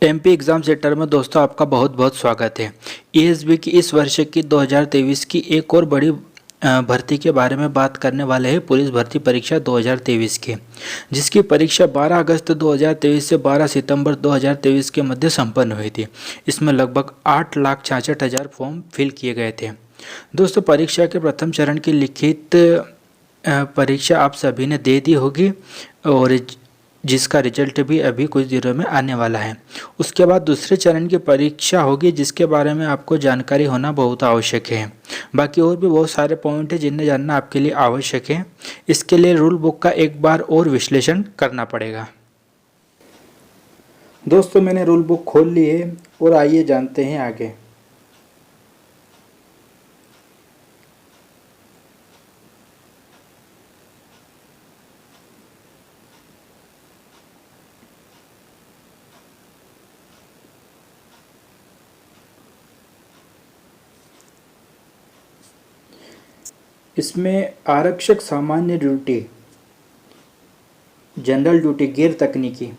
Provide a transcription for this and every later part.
MP exam centre में दोस्तों आपका बहुत बहुत स्वागत है। ईएसबी की इस वर्ष की 2023 की एक और बड़ी भर्ती के बारे में बात करने वाले हैं, पुलिस भर्ती परीक्षा 2023 की, जिसकी परीक्षा 12 अगस्त 2023 से 12 सितंबर 2023 के मध्य संपन्न हुई थी। इसमें लगभग 8,66,000 फॉर्म फिल किए गए थे। दोस्तों, परीक्षा के प्रथम चरण की लिखित परीक्षा आप सभी ने दे दी होगी और जिसका रिजल्ट भी अभी कुछ दिनों में आने वाला है। उसके बाद दूसरे चरण की परीक्षा होगी, जिसके बारे में आपको जानकारी होना बहुत आवश्यक है। बाकी और भी बहुत सारे पॉइंट हैं जिन्हें जानना आपके लिए आवश्यक है। इसके लिए रूल बुक का एक बार और विश्लेषण करना पड़ेगा। दोस्तों, मैंने रूल बुक खोल ली है और आइए जानते हैं आगे। इसमें आरक्षक सामान्य ड्यूटी, जनरल ड्यूटी, गैर तकनीकी,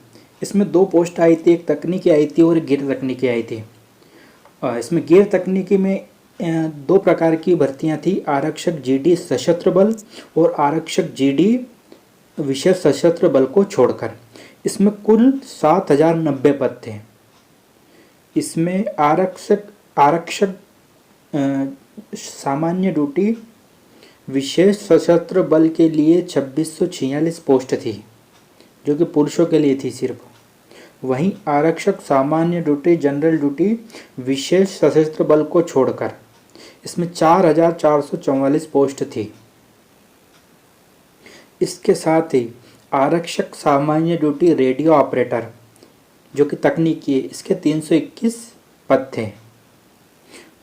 इसमें दो पोस्ट आई थी, एक तकनीकी आई थी और एक गैर तकनीकी आई थी। इसमें गैर तकनीकी में दो प्रकार की भर्तियां थी, आरक्षक जीडी सशस्त्र बल और आरक्षक जीडी विशेष सशस्त्र बल को छोड़कर। इसमें कुल 7,090 पद थे। इसमें आरक्षक आरक्षक सामान्य ड्यूटी विशेष सशस्त्र बल के लिए 2646 पोस्ट थी, जो कि पुरुषों के लिए थी सिर्फ। वहीं आरक्षक सामान्य ड्यूटी, जनरल ड्यूटी, विशेष सशस्त्र बल को छोड़कर इसमें 4,444 पोस्ट थी। इसके साथ ही आरक्षक सामान्य ड्यूटी रेडियो ऑपरेटर, जो कि तकनीकी है, इसके 321 पद थे।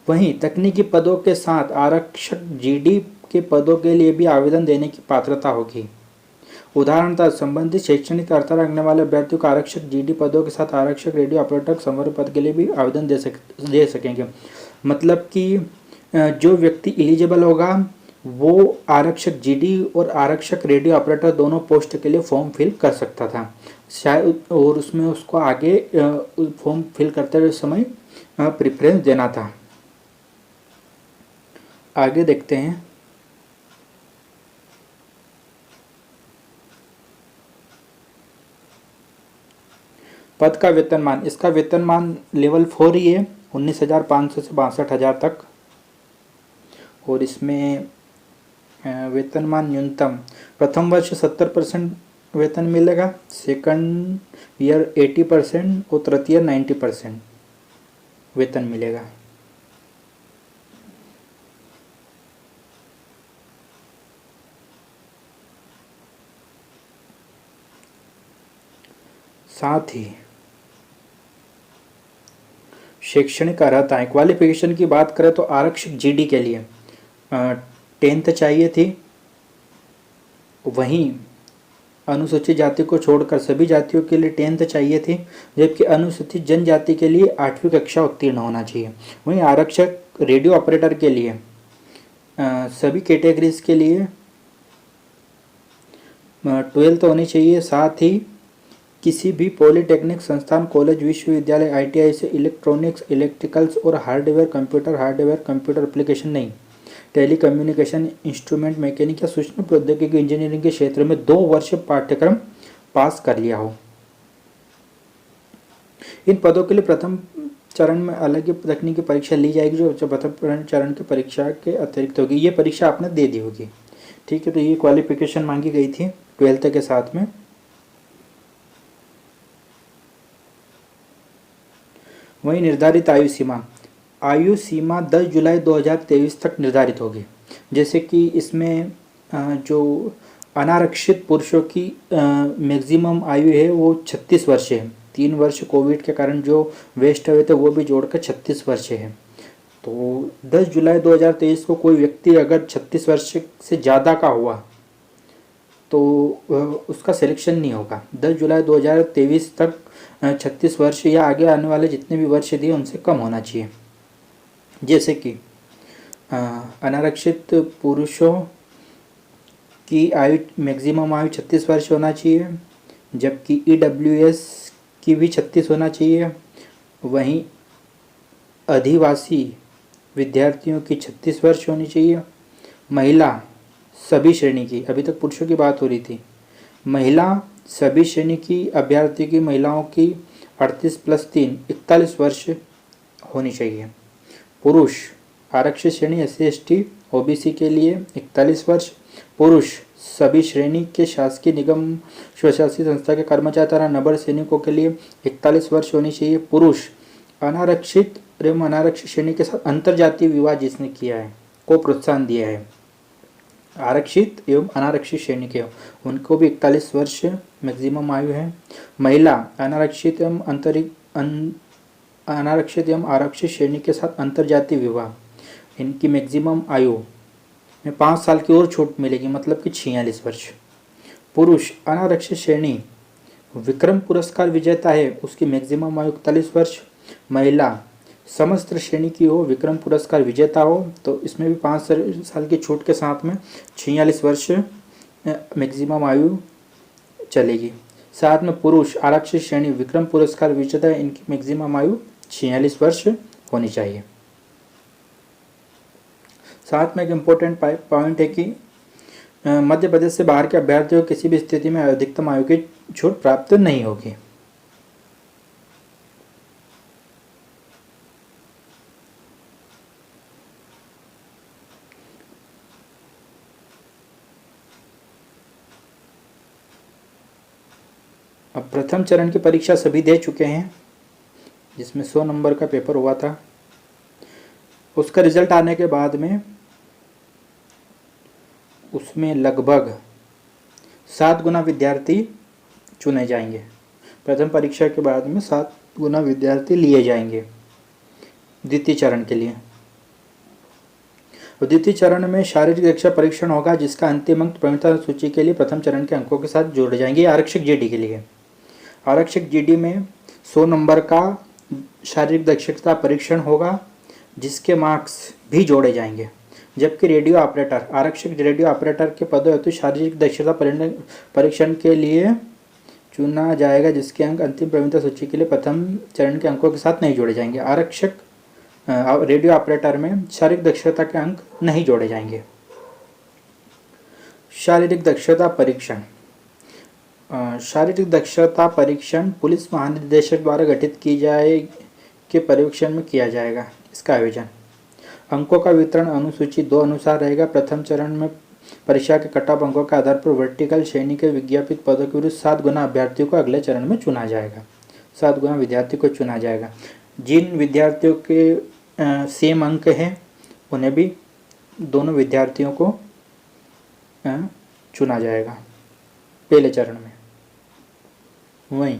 वहीं तकनीकी पदों के साथ आरक्षक जीडी के पदों के लिए भी आवेदन देने की पात्रता होगी। उदाहरणतः संबंधित शैक्षणिक अर्हता रखने वाले अभ्यर्थियों को आरक्षक जीडी पदों के साथ आरक्षक रेडियो ऑपरेटर संवर्ग पद के लिए भी आवेदन दे सकेंगे। मतलब कि जो व्यक्ति एलिजिबल होगा वो आरक्षक जीडी और आरक्षक रेडियो ऑपरेटर दोनों पोस्ट के लिए फॉर्म फिल कर सकता था शायद, और उसमें उसको आगे फॉर्म फिल करते हुए समय प्रेफरेंस देना था। आगे देखते हैं। पद का वेतनमान, इसका वेतनमान लेवल 4 ही है, 19,500 से 62,000 तक। और इसमें वेतनमान न्यूनतम प्रथम वर्ष 70% वेतन मिलेगा, सेकंड ईयर 80% और तृतीय 90% वेतन मिलेगा। साथ ही शैक्षणिक अर्हताएं, क्वालिफिकेशन की बात करें तो आरक्षक जीडी के लिए 10th चाहिए थी। वहीं अनुसूचित जाति को छोड़कर सभी जातियों के लिए 10th चाहिए थी, जबकि अनुसूचित जनजाति के लिए 8वीं कक्षा उत्तीर्ण होना चाहिए। वहीं आरक्षक रेडियो ऑपरेटर के लिए सभी कैटेगरीज के लिए 12th होनी चाहिए। साथ ही किसी भी पॉलिटेक्निक संस्थान, कॉलेज, विश्वविद्यालय, आईटीआई से इलेक्ट्रॉनिक्स, इलेक्ट्रिकल्स और हार्डवेयर कंप्यूटर एप्लीकेशन नहीं, टेली कम्युनिकेशन, इंस्ट्रूमेंट मैकेनिक या सूचना प्रौद्योगिकी इंजीनियरिंग के क्षेत्र में 2 वर्ष पाठ्यक्रम पास कर लिया हो। इन पदों के लिए प्रथम चरण में अलग ही तकनीकी परीक्षा ली जाएगी, जो प्रथम चरण की परीक्षा के अतिरिक्त होगी। ये परीक्षा आपने दे दी होगी, ठीक है। तो ये क्वालिफिकेशन मांगी गई थी 12th के साथ में। वहीं निर्धारित आयु सीमा 10 जुलाई 2023 तक निर्धारित होगी। जैसे कि इसमें जो अनारक्षित पुरुषों की मैक्सिमम आयु है वो 36 वर्ष है। 3 वर्ष कोविड के कारण जो वेस्ट हुए थे वो भी जोड़कर 36 वर्ष है। तो 10 जुलाई 2023 को कोई व्यक्ति अगर 36 वर्ष से ज़्यादा का हुआ तो उसका सिलेक्शन नहीं होगा। 10 जुलाई 2023 तक 36 वर्ष या आगे आने वाले जितने भी वर्ष दिए उनसे कम होना चाहिए। जैसे कि अनारक्षित पुरुषों की आयु मैक्सिमम आयु 36 वर्ष होना चाहिए, जबकि EWS की भी 36 होना चाहिए। वहीं आदिवासी विद्यार्थियों की 36 वर्ष होनी चाहिए। महिला सभी श्रेणी की, अभी तक पुरुषों की बात हो रही थी, महिला सभी श्रेणी की अभ्यर्थी की महिलाओं की 38 + 3 41 वर्ष होनी चाहिए। पुरुष आरक्षित श्रेणी SC ST OBC के लिए 41 वर्ष। पुरुष सभी श्रेणी के शासकीय निगम स्वशासी संस्था के कर्मचारी तथा नगर सैनिकों के लिए 41 वर्ष होनी चाहिए। पुरुष अनारक्षित एवं अनारक्षित श्रेणी के साथ अंतरजातीय विवाह जिसने किया है, को प्रोत्साहन दिया है, आरक्षित एवं अनारक्षित श्रेणी के, उनको भी 41 वर्ष मैक्सिमम आयु है। महिला अनारक्षित एवं अनारक्षित एवं आरक्षित श्रेणी के साथ अंतरजातीय विवाह, इनकी मैक्सिमम आयु में 5 साल की और छूट मिलेगी, मतलब कि 46 वर्ष। पुरुष अनारक्षित श्रेणी विक्रम पुरस्कार विजेता है, उसकी मैक्सिमम आयु 41 वर्ष। महिला समस्त श्रेणी की हो, विक्रम पुरस्कार विजेता हो, तो इसमें भी 5 साल की छूट के साथ में 46 वर्ष मैक्सिमम आयु चलेगी। साथ में पुरुष आरक्षित श्रेणी विक्रम पुरस्कार विजेता है, इनकी मैक्सिमम आयु 46 वर्ष होनी चाहिए। साथ में एक इम्पोर्टेंट पॉइंट है कि मध्य प्रदेश से बाहर के अभ्यर्थियों को किसी भी स्थिति में अधिकतम आयु की छूट प्राप्त नहीं होगी। अब प्रथम चरण की परीक्षा सभी दे चुके हैं, जिसमें 100 नंबर का पेपर हुआ था। उसका रिजल्ट आने के बाद में उसमें लगभग 7 गुना विद्यार्थी चुने जाएंगे। प्रथम परीक्षा के बाद में 7 गुना विद्यार्थी लिए जाएंगे द्वितीय चरण के लिए। द्वितीय चरण में शारीरिक दक्षता परीक्षण होगा, जिसका अंतिम अंक प्रवीणता सूची के लिए प्रथम चरण के अंकों के साथ जोड़े जाएंगे। आरक्षक GD के लिए, आरक्षक GD में 100 नंबर का शारीरिक दक्षता परीक्षण होगा, जिसके मार्क्स भी जोड़े जाएंगे। जबकि रेडियो ऑपरेटर, आरक्षक रेडियो ऑपरेटर के पदों हेतु शारीरिक दक्षता परीक्षण के लिए चुना जाएगा, जिसके अंक अंतिम प्रवीणता सूची के लिए प्रथम चरण के अंकों के साथ नहीं जोड़े जाएंगे। आरक्षक रेडियो ऑपरेटर में शारीरिक दक्षता के अंक नहीं जोड़े जाएंगे। शारीरिक दक्षता परीक्षण, शारीरिक दक्षता परीक्षण पुलिस महानिदेशक द्वारा गठित की जाए के पर्यवेक्षण में किया जाएगा। इसका आयोजन, अंकों का वितरण अनुसूची 2 अनुसार रहेगा। प्रथम चरण में परीक्षा के कट ऑफ अंकों के आधार पर वर्टिकल श्रेणी के विज्ञापित पदों के विरुद्ध 7 गुना अभ्यर्थियों को अगले चरण में चुना जाएगा। 7 गुना विद्यार्थी को चुना जाएगा। जिन विद्यार्थियों के सेम अंक हैं, उन्हें भी दोनों विद्यार्थियों को चुना जाएगा पहले चरण में। वहीं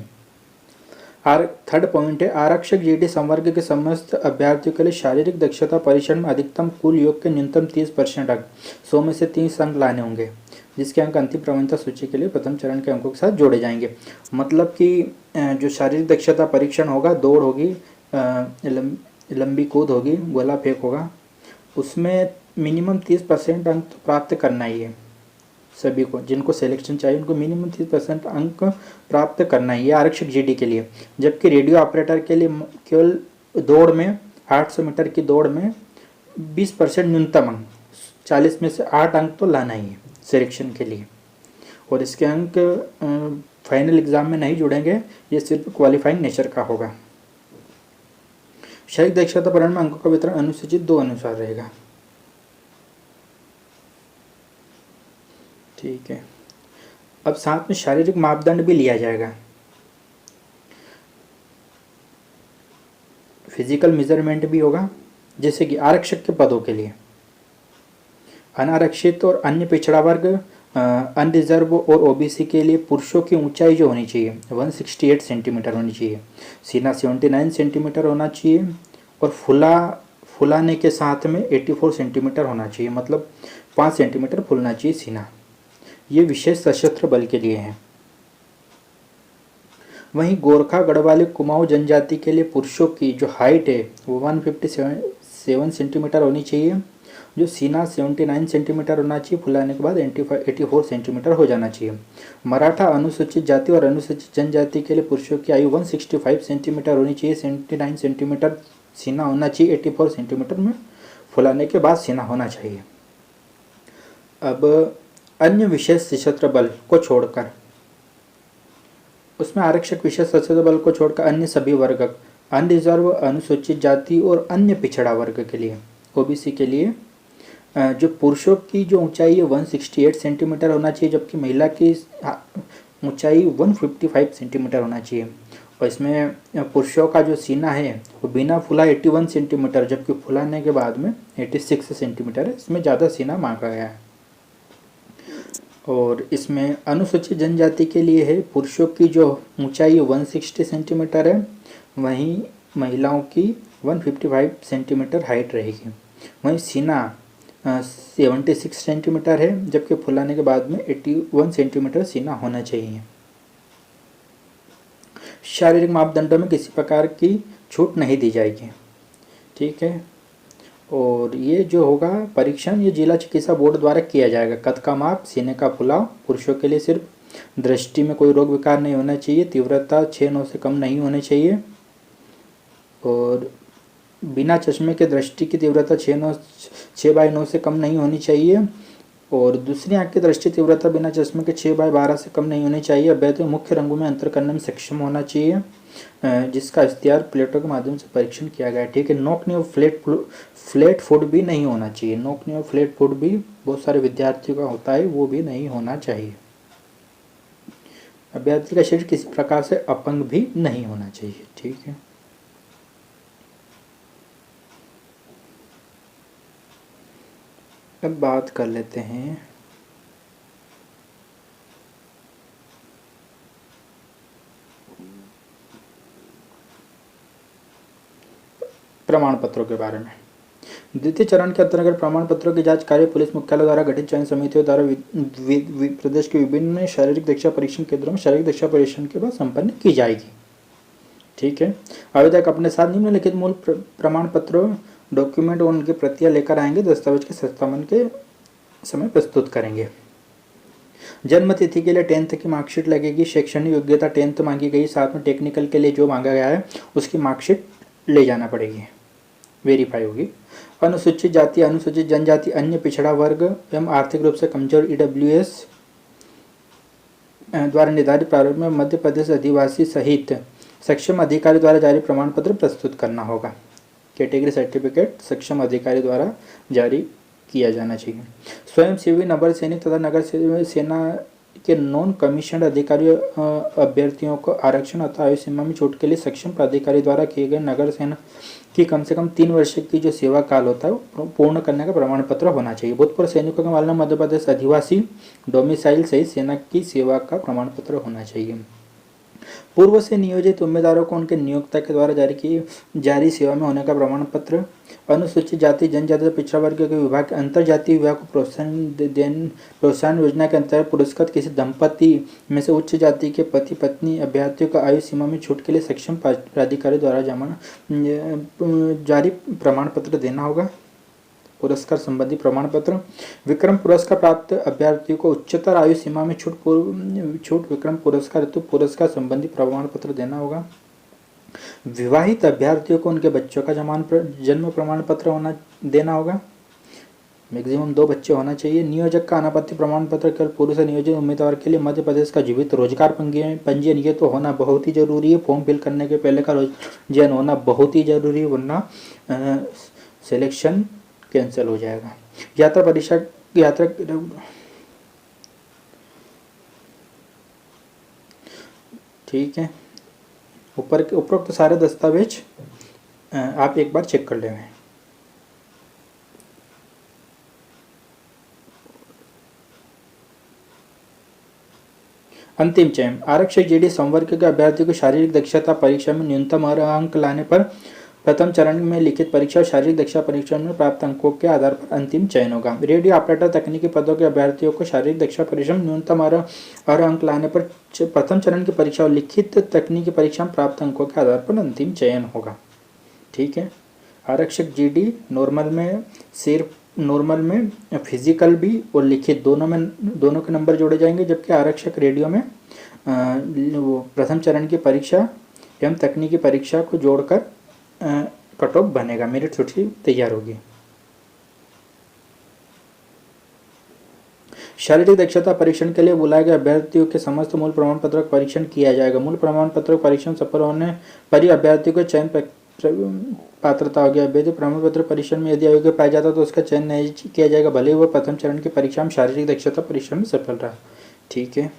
थर्ड पॉइंट है, आरक्षक GD संवर्ग के समस्त अभ्यर्थियों के लिए शारीरिक दक्षता परीक्षण में अधिकतम कुल योग के न्यूनतम 30% अंक, 100 में से 30 अंक लाने होंगे, जिसके अंक अंतिम प्रवीणता सूची के लिए प्रथम चरण के अंकों के साथ जोड़े जाएंगे। मतलब कि जो शारीरिक दक्षता परीक्षण होगा, दौड़ होगी, लंबी कूद होगी, गोला फेंक होगा, उसमें मिनिमम 30% अंक तो प्राप्त करना ही है। सभी को, जिनको सिलेक्शन चाहिए, उनको मिनिमम 30% अंक प्राप्त करना ही है आरक्षक GD के लिए। जबकि रेडियो ऑपरेटर के लिए केवल दौड़ में 800 मीटर की दौड़ में 20% न्यूनतम अंक, 40 में से 8 अंक तो लाना ही है सिलेक्शन के लिए। और इसके अंक फाइनल एग्जाम में नहीं जुड़ेंगे, ये सिर्फ क्वालिफाइंग नेचर का होगा। शारीरिक दक्षता परीक्षण में अंकों का वितरण अनुसूचित 2 अनुसार रहेगा। ठीक है, अब साथ में शारीरिक मापदंड भी लिया जाएगा। फिजिकल मेजरमेंट भी होगा, जैसे कि आरक्षक के पदों के लिए अनारक्षित और अन्य पिछड़ा वर्ग, अनरिजर्व और OBC के लिए पुरुषों की ऊंचाई जो होनी चाहिए 168 सेंटीमीटर होनी चाहिए, सीना 79 सेंटीमीटर होना चाहिए और फुलाने के साथ में 84 सेंटीमीटर होना चाहिए, मतलब 5 सेंटीमीटर फूलना चाहिए सीना। ये विशेष सशस्त्र बल के लिए है। वहीं गोरखा गढ़वाली कुमाऊं जनजाति के लिए पुरुषों की जो हाइट है वो 157 सेंटीमीटर होनी चाहिए जो सीना 79 सेंटीमीटर होना चाहिए, फुलाने के बाद 84 सेंटीमीटर हो जाना चाहिए। मराठा अनुसूचित जाति और अनुसूचित जनजाति के लिए पुरुषों की आयु 165 सेंटीमीटर होनी चाहिए, 79 सेंटीमीटर सीना होना चाहिए, 84 सेंटीमीटर में फुलाने के बाद सीना होना चाहिए। अब अन्य विशेष सशस्त्र बल को छोड़कर, उसमें आरक्षक विशेष सशस्त्र बल को छोड़कर अन्य सभी वर्ग, अनरिजर्व, अनुसूचित जाति और अन्य पिछड़ा वर्ग के लिए, ओबीसी के लिए जो पुरुषों की जो ऊंचाई है 168 सेंटीमीटर होना चाहिए, जबकि महिला की ऊंचाई 155 सेंटीमीटर होना चाहिए। और इसमें पुरुषों का जो सीना है वो बिना फुला 81 सेंटीमीटर, जबकि फुलाने के बाद में 86 सेंटीमीटर है। इसमें ज़्यादा सीना मांगा गया है। और इसमें अनुसूचित जनजाति के लिए है, पुरुषों की जो ऊंचाई 160 सेंटीमीटर है, वहीं महिलाओं की 155 सेंटीमीटर हाइट रहेगी। वहीं सीना 76 सेंटीमीटर है, जबकि फुलाने के बाद में 81 सेंटीमीटर सीना होना चाहिए। शारीरिक मापदंडों में किसी प्रकार की छूट नहीं दी जाएगी। ठीक है। और ये जो होगा परीक्षण, ये जिला चिकित्सा बोर्ड द्वारा किया जाएगा। कद का माप, सीने का फुलाव, पुरुषों के लिए सिर्फ दृष्टि में कोई रोग विकार नहीं होना चाहिए, तीव्रता 6/9 से कम नहीं होनी चाहिए, और बिना चश्मे के दृष्टि की तीव्रता 6/9 से कम नहीं होनी चाहिए, और दूसरी आंख की दृष्टि तीव्रता बिना चश्मे के 6/12 से कम नहीं होनी चाहिए। अभ्यर्थी मुख्य रंगों में अंतर करने में सक्षम होना चाहिए, जिसका इख्तियार प्लेटों के माध्यम से परीक्षण किया गया है। ठीक है। नोकनी और फ्लैट फुट भी नहीं होना चाहिए। नोकनी और फ्लैट फुट भी बहुत सारे विद्यार्थियों का होता है, वो भी नहीं होना चाहिए। अभ्यर्थी का शरीर किसी प्रकार से अपंग भी नहीं होना चाहिए। ठीक है। अब बात कर लेते हैं प्रमाण पत्रों के बारे में। द्वितीय चरण के अंतर्गत प्रमाण पत्रों की जांच कार्य पुलिस मुख्यालय द्वारा गठित चयन समितियों द्वारा प्रदेश के विभिन्न शारीरिक दक्षता परीक्षण केंद्रों में शारीरिक दक्षता परीक्षण के बाद संपन्न की जाएगी। ठीक है। आवेदक अपने साथ निम्नलिखित मूल प्रमाण पत्रों, डॉक्यूमेंट और उनकी प्रतियां लेकर आएंगे। दस्तावेज के सत्यापन के समय प्रस्तुत करेंगे। जन्म तिथि के लिए 10th की मार्कशीट लगेगी। शैक्षणिक योग्यता 10th मांगी गई, साथ में टेक्निकल के लिए जो मांगा गया है उसकी मार्कशीट ले जाना पड़ेगी, वेरीफाई होगी। अनुसूचित जाति, अनुसूचित जनजाति, अन्य पिछड़ा वर्ग एवं आर्थिक रूप से कमजोर EWS द्वारा निर्धारित प्रारूप में मध्य प्रदेश अधिवासी सहित सक्षम अधिकारी द्वारा जारी प्रमाण पत्र प्रस्तुत करना होगा। कैटेगरी सर्टिफिकेट सक्षम अधिकारी द्वारा जारी किया जाना चाहिए। स्वयंसेवी, नगर सैनिक तथा नगर सेना के नॉन कमीशन्ड अधिकारियों अभ्यर्थियों को आरक्षण अथवा आयु सीमा में छूट के लिए सक्षम प्राधिकारी द्वारा किए गए नगर सेना की कम से कम 3 वर्ष की जो सेवा काल होता है वो पूर्ण करने का प्रमाण पत्र होना चाहिए। भूतपूर्व सैनिकों का मामला मध्य प्रदेश अधिवासी डोमिसाइल सहित सेना की सेवा का प्रमाण पत्र होना चाहिए। पूर्व से नियोजित उम्मीदवारों को उनके नियोक्ता के द्वारा जारी सेवा में होने का प्रमाण पत्र। अनुसूचित जाति, जनजाति, पिछड़ा वर्ग के विभाग के अंतर जातीय विभाग को प्रोत्साहन योजना के अंतर्गत पुरस्कृत किसी दंपति में से उच्च जाति के पति पत्नी अभ्यर्थियों को आयु सीमा में छूट के लिए सक्षम प्राधिकारी द्वारा जारी प्रमाण पत्र देना होगा। पुरस्कार संबंधी प्रमाण पत्र। विक्रम पुरस्कार प्राप्त अभ्यर्थियों को उच्चतर आयु सीमा में छूट विक्रम पुरस्कार हेतु पुरस्कार संबंधी प्रमाण पत्र देना होगा। विवाहित अभ्यर्थियों को उनके बच्चों का जन्म प्रमाण पत्र देना होगा। मैक्सिमम 2 बच्चे होना चाहिए। नियोजक का अनापत्ति प्रमाण पत्र केवल पूर्व से नियोजित उम्मीदवार के लिए मध्य प्रदेश का जीवित रोजगार पंजीयन ये तो होना बहुत ही जरूरी है। फॉर्म फिल करने के पहले का रोजगार होना बहुत ही जरूरी है, वरना सिलेक्शन कैंसिल हो जाएगा। यात्रा ठीक है। उपरोक्त सारे दस्तावेज आप एक बार चेक कर लेंगे। अंतिम चयन। आरक्षक जीडी संवर्ग के अभ्यर्थी को शारीरिक दक्षता परीक्षा में न्यूनतम अंक लाने पर प्रथम चरण में लिखित परीक्षा और शारीरिक दक्षता परीक्षा में प्राप्त अंकों के आधार पर अंतिम चयन होगा। रेडियो ऑपरेटर तकनीकी पदों के अभ्यर्थियों को शारीरिक दक्षता परीक्षा में न्यूनतम अंक लाने पर प्रथम चरण की परीक्षा और लिखित तकनीकी परीक्षा में प्राप्त अंकों के आधार पर अंतिम चयन होगा। ठीक है। आरक्षक जीडी नॉर्मल में सिर्फ नॉर्मल में फिजिकल भी और लिखित दोनों के नंबर जोड़े जाएंगे, जबकि आरक्षक रेडियो में वो प्रथम चरण की परीक्षा एवं तकनीकी परीक्षा को जोड़कर कट ऑफ बनेगा, मेरिट सूची तैयार होगी। शारीरिक दक्षता परीक्षण के लिए बुलाए गए अभ्यर्थियों के समस्त मूल प्रमाण पत्र का परीक्षण किया जाएगा। मूल प्रमाण पत्र परीक्षण सफल होने पर ही अभ्यर्थियों को चयन पात्रता होगी। अभ्यर्थी प्रमाण पत्र परीक्षण में यदि अयोग्य पाया जाता है तो उसका चयन नहीं किया जाएगा, भले ही वह प्रथम चरण की परीक्षा में शारीरिक दक्षता परीक्षण में सफल रहा। ठीक है।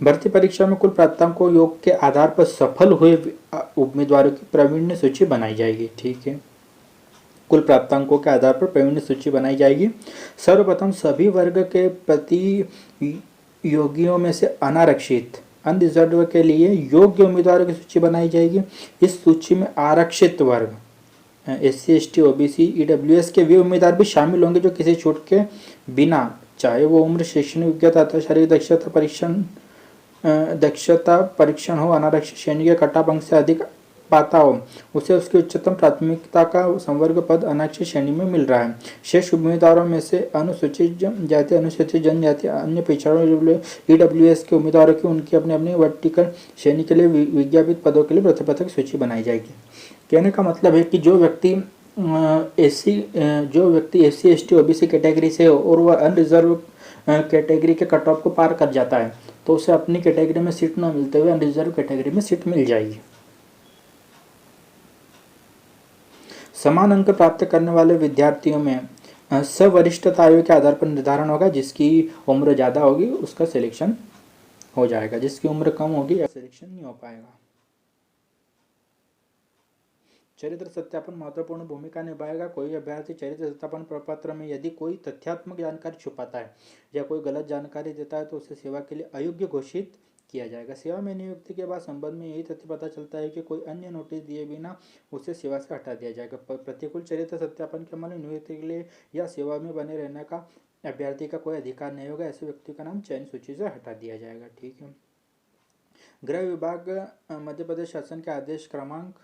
भर्ती परीक्षा में कुल प्राप्तांकों योग के आधार पर सफल हुए उम्मीदवारों की प्रावीण्य सूची बनाई जाएगी। ठीक है। कुल प्राप्तांकों के आधार पर प्रावीण्य सूची बनाई जाएगी। सर्वप्रथम सभी वर्ग के प्रतियोगियों में से अनारक्षित अनरिजर्व के लिए योग्य उम्मीदवारों की सूची बनाई जाएगी। इस सूची में आरक्षित वर्ग SC ST OBC EWS के वे उम्मीदवार भी शामिल होंगे जो किसी छूट के बिना, चाहे वो उम्र, शैक्षणिक योग्यता अथवा शारीरिक दक्षता परीक्षण हो, अनारक्षित श्रेणी के कटऑफ अंक से अधिक पाता हो, उसे उसकी उच्चतम प्राथमिकता का संवर्ग पद अनारक्षित श्रेणी में मिल रहा है। शेष उम्मीदवारों में से अनुसूचित जाति, अनुसूचित जनजाति, अन्य पिछड़ा EWS के उम्मीदवारों की उनकी अपने अपने वर्टिकल श्रेणी के लिए विज्ञापित पदों के लिए पृथक पृथक सूची बनाई जाएगी। कहने का मतलब है कि जो व्यक्ति SC ST OBC कैटेगरी से हो और वह अनरिजर्व कैटेगरी के कट ऑफ को पार कर जाता है तो उसे अपनी कैटेगरी में सीट न मिलते हुए अनरिजर्व कैटेगरी में सीट मिल जाएगी। समान अंक प्राप्त करने वाले विद्यार्थियों में सवरिष्ठता आयु के आधार पर निर्धारण होगा। जिसकी उम्र ज़्यादा होगी उसका सिलेक्शन हो जाएगा, जिसकी उम्र कम होगी या सिलेक्शन नहीं हो पाएगा। चरित्र सत्यापन महत्वपूर्ण भूमिका निभाएगा। कोई अभ्यर्थी चरित्र सत्यापन प्रपत्र में यदि कोई तथ्यात्मक जानकारी छुपाता है या कोई गलत जानकारी देता है तो उसे सेवा के लिए अयोग्य घोषित किया जाएगा। सेवा में नियुक्ति के बाद संबंध में यही तथ्य पता चलता है कि कोई अन्य नोटिस दिए बिना उसे सेवा से हटा दिया जाएगा। प्रतिकूल चरित्र सत्यापन के अमल में नियुक्ति के लिए या सेवा में बने रहने का अभ्यर्थी का कोई अधिकार नहीं होगा। ऐसे व्यक्ति का नाम चयन सूची से हटा दिया जाएगा। ठीक है। गृह विभाग मध्य प्रदेश शासन के आदेश क्रमांक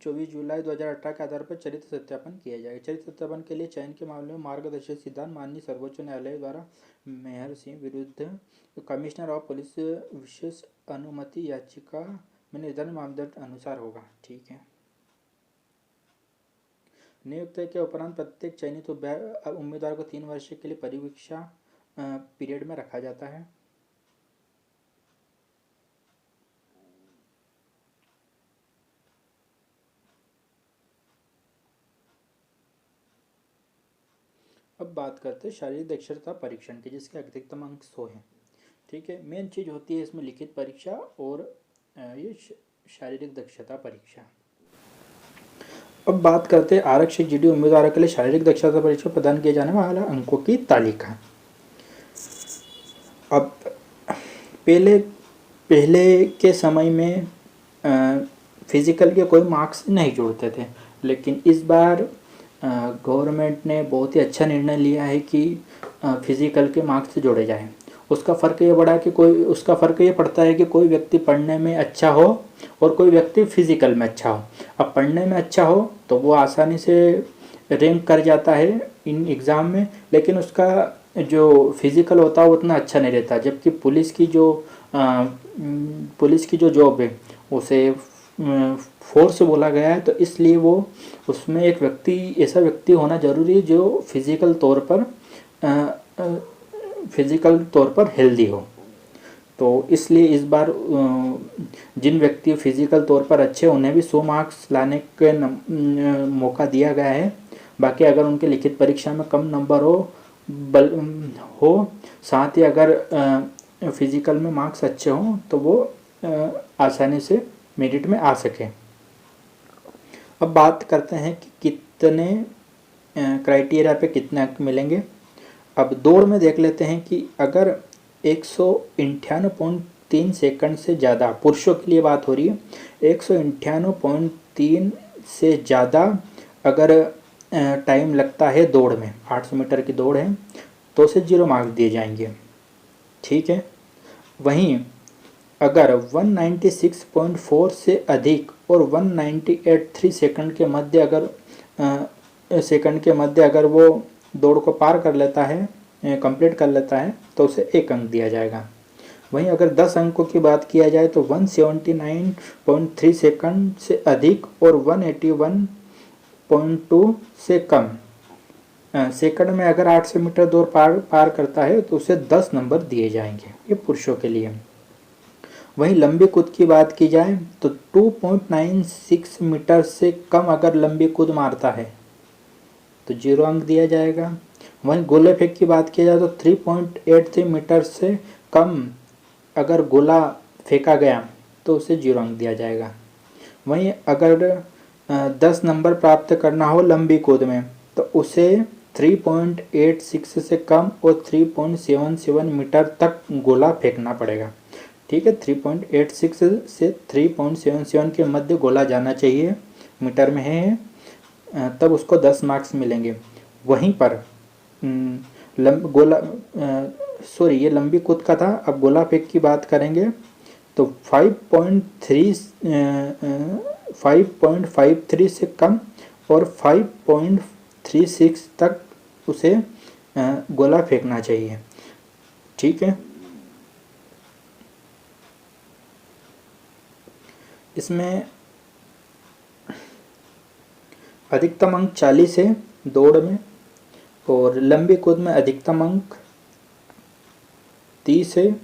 24 जुलाई 2018 के आधार पर चरित्र सत्यापन किया जाएगा। चरित्र सत्यापन के लिए चयन के मामले में मार्गदर्शक सिद्धांत माननीय सर्वोच्च न्यायालय द्वारा मेहर सिंह विरुद्ध कमिश्नर ऑफ पुलिस विशेष अनुमति याचिका में निर्धारित मापदंड अनुसार होगा। ठीक है। नियुक्त के उपरांत प्रत्येक चयनित उम्मीदवार को 3 वर्ष के लिए परीक्षा पीरियड में रखा जाता है। अब बात करते हैं शारीरिक दक्षता परीक्षण की, जिसके अधिकतम अंक 100 हैं। ठीक है। मेन चीज़ होती है इसमें लिखित परीक्षा और ये शारीरिक दक्षता परीक्षा। अब बात करते हैं आरक्षित GD उम्मीदवारों के लिए शारीरिक दक्षता परीक्षा प्रदान किए जाने वाले अंकों की तालिका। अब पहले के समय में फिजिकल के कोई मार्क्स नहीं जोड़ते थे, लेकिन इस बार गवर्नमेंट ने बहुत ही अच्छा निर्णय लिया है कि फिजिकल के मार्क्स जोड़े जाएं। उसका फ़र्क ये पड़ता है कि कोई व्यक्ति पढ़ने में अच्छा हो और कोई व्यक्ति फिजिकल में अच्छा हो। अब पढ़ने में अच्छा हो तो वो आसानी से रैंक कर जाता है इन एग्ज़ाम में, लेकिन उसका जो फिजिकल होता है वो उतना अच्छा नहीं रहता। जबकि पुलिस की जो जॉब है उसे फोर्स बोला गया है, तो इसलिए वो उसमें ऐसा व्यक्ति होना जरूरी है जो फिजिकल तौर पर हेल्दी हो। तो इसलिए इस बार जिन व्यक्ति फिजिकल तौर पर अच्छे उन्हें भी 100 मार्क्स लाने के मौका दिया गया है। बाकी अगर उनके लिखित परीक्षा में कम नंबर हो साथ ही अगर फिजिकल में मार्क्स अच्छे हों तो वो आसानी से मेरिट में आ सके। अब बात करते हैं कि कितने क्राइटेरिया पे कितने अंक मिलेंगे। अब दौड़ में देख लेते हैं कि अगर 198.3 सेकंड से ज़्यादा, पुरुषों के लिए बात हो रही है, 198.3 से ज़्यादा अगर टाइम लगता है दौड़ में, 800 मीटर की दौड़ है तो उसे 0 मार्क्स दिए जाएंगे। ठीक है। वहीं अगर 196.4 से अधिक और 198.3 सेकंड के मध्य अगर वो दौड़ को पार कर लेता है, कंप्लीट कर लेता है, तो उसे 1 अंक दिया जाएगा। वहीं अगर 10 अंकों की बात किया जाए तो 179.3 सेकंड से अधिक और 181.2 से कम सेकंड में अगर 800 मीटर दौड़ पार करता है तो उसे 10 नंबर दिए जाएंगे। ये पुरुषों के लिए। वहीं लंबी कूद की बात की जाए तो 2.96 मीटर से कम अगर लंबी कूद मारता है तो 0 अंक दिया जाएगा। वहीं गोले फेंक की बात की जाए तो 3.83 मीटर से कम अगर गोला फेंका गया तो उसे 0 अंक दिया जाएगा। वहीं अगर 10 नंबर प्राप्त करना हो लंबी कूद में तो उसे 3.86 से कम और 3.77 मीटर तक गोला फेंकना पड़ेगा। ठीक है, 3.86 से 3.77 के मध्य गोला जाना चाहिए, मीटर में है, तब उसको 10 मार्क्स मिलेंगे। वहीं पर ये लंबी कूद का था। अब गोला फेंक की बात करेंगे तो 5.53 से कम और 5.36 तक उसे गोला फेंकना चाहिए। ठीक है, इसमें अधिकतम अंक 40 है दौड़ में, और लंबी कूद में अधिकतम अंक 30 है।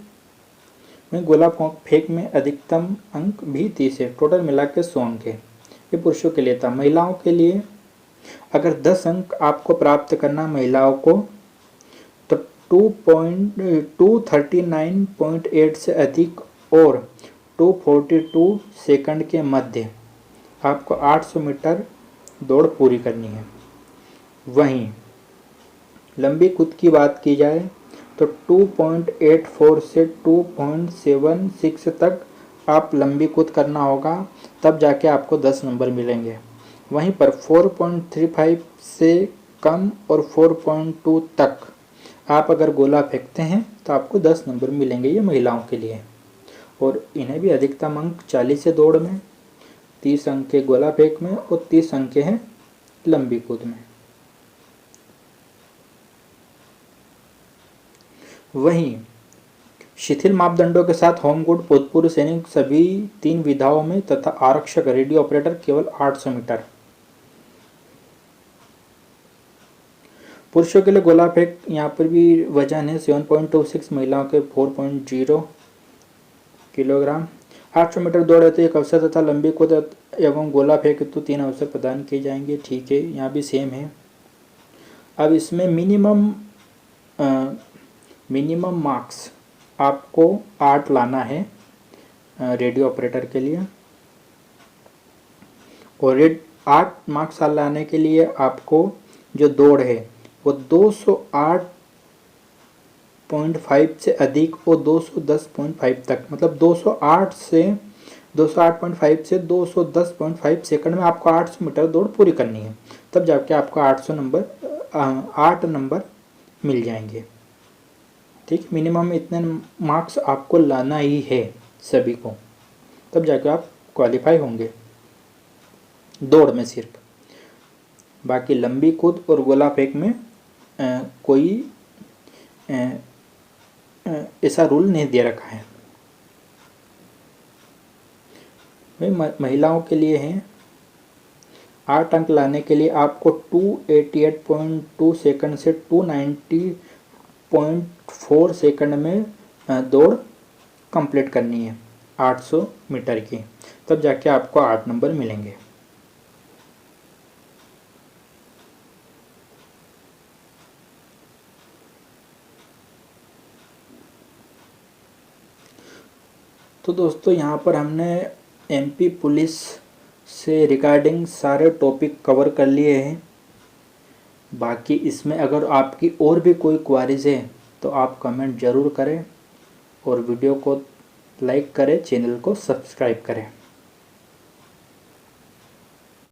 में गोला फेंक में अधिकतम अंक भी 30 है। टोटल मिला के 100 अंक है। ये पुरुषों के लिए था। महिलाओं के लिए अगर 10 अंक आपको प्राप्त करना महिलाओं को तो 239.8 से अधिक और 242 सेकंड के मध्य आपको 800 मीटर दौड़ पूरी करनी है। वहीं लंबी कूद की बात की जाए तो 2.84 से 2.76 तक आप लंबी कूद करना होगा, तब जाके आपको 10 नंबर मिलेंगे। वहीं पर 4.35 से कम और 4.2 तक आप अगर गोला फेंकते हैं तो आपको 10 नंबर मिलेंगे। ये महिलाओं के लिए। और इन्हें भी अधिकतम अंक 40 है दौड़ में, 30 अंक के गोला फेंक में और 30 अंक हैं लंबी कूद में। वहीं शिथिल मापदंडों के साथ होमगार्ड, भूतपूर्व सैनिक सभी 3 विधाओं में तथा आरक्षक रेडियो ऑपरेटर केवल 800 मीटर। पुरुषों के लिए गोला फेंक यहाँ पर भी वजन है 7.26, महिलाओं के 4.0 किलोग्राम। 800 मीटर दौड़ हेतु एक अवसर तथा लंबी कूद एवं गोला फेंक हेतु 3 अवसर प्रदान किए जाएंगे। ठीक है, यहाँ भी सेम है। अब इसमें मिनिमम मार्क्स आपको 8 लाना है रेडियो ऑपरेटर के लिए, और 8 मार्क्स लाने के लिए आपको जो दौड़ है वो 208.5 से अधिक और 210.5 तक, मतलब 208.5 से 210.5 सेकंड में आपको 800 मीटर दौड़ पूरी करनी है, तब जाके आपको 8 नंबर मिल जाएंगे। ठीक, मिनिमम इतने मार्क्स आपको लाना ही है सभी को, तब जाके आप क्वालिफाई होंगे दौड़ में सिर्फ। बाकी लंबी कूद और गोला फेंक में कोई ऐसा रूल नहीं दे रखा है। महिलाओं के लिए है 8 अंक लाने के लिए आपको 288.2 सेकंड से 290.4 सेकंड में दौड़ कंप्लीट करनी है 800 मीटर की, तब जाके आपको 8 नंबर मिलेंगे। तो दोस्तों, यहाँ पर हमने एमपी पुलिस से रिगार्डिंग सारे टॉपिक कवर कर लिए हैं। बाकी इसमें अगर आपकी और भी कोई क्वारीज है तो आप कमेंट ज़रूर करें और वीडियो को लाइक करें, चैनल को सब्सक्राइब करें।